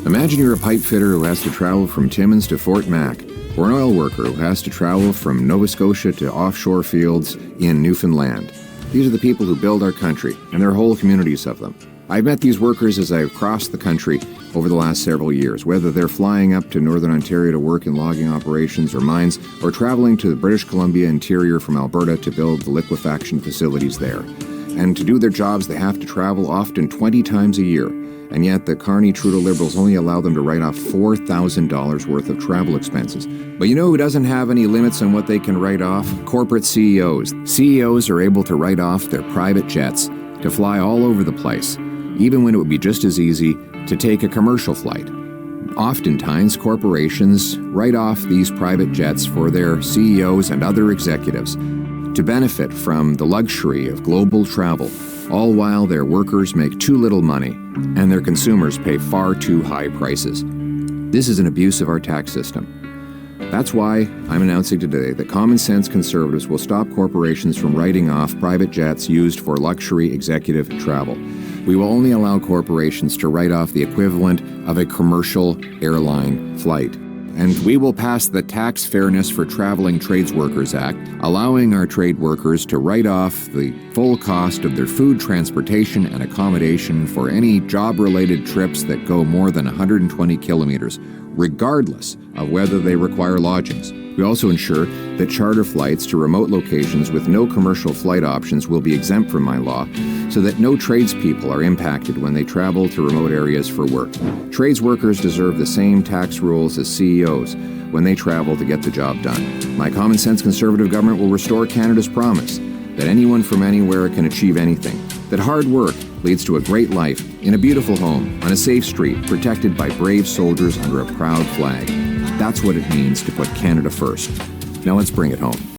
Imagine you're a pipe fitter who has to travel from Timmons to Fort Mac, or an oil worker who has to travel from Nova Scotia to offshore fields in Newfoundland. These are the people who build our country, and there are whole communities of them. I've met these workers as I've crossed the country over the last several years, whether they're flying up to Northern Ontario to work in logging operations or mines, or traveling to the British Columbia interior from Alberta to build the liquefaction facilities there. And to do their jobs, they have to travel often 20 times a year. And yet the Carney-Trudeau Liberals only allow them to write off $4,000 worth of travel expenses. But you know who doesn't have any limits on what they can write off? Corporate CEOs. CEOs are able to write off their private jets to fly all over the place, even when it would be just as easy to take a commercial flight. Oftentimes, corporations write off these private jets for their CEOs and other executives to benefit from the luxury of global travel, all while their workers make too little money and their consumers pay far too high prices. This is an abuse of our tax system. That's why I'm announcing today that common sense conservatives will stop corporations from writing off private jets used for luxury executive travel. We will only allow corporations to write off the equivalent of a commercial airline flight. And we will pass the Tax Fairness for Traveling Trades Workers Act, allowing our trade workers to write off the full cost of their food, transportation, and accommodation for any job-related trips that go more than 120 kilometers, regardless of whether they require lodgings. We also ensure that charter flights to remote locations with no commercial flight options will be exempt from my law, so that no tradespeople are impacted when they travel to remote areas for work. Trades workers deserve the same tax rules as CEOs when they travel to get the job done. My common sense conservative government will restore Canada's promise that anyone from anywhere can achieve anything, that hard work leads to a great life in a beautiful home, on a safe street, protected by brave soldiers under a proud flag. That's what it means to put Canada first. Now let's bring it home.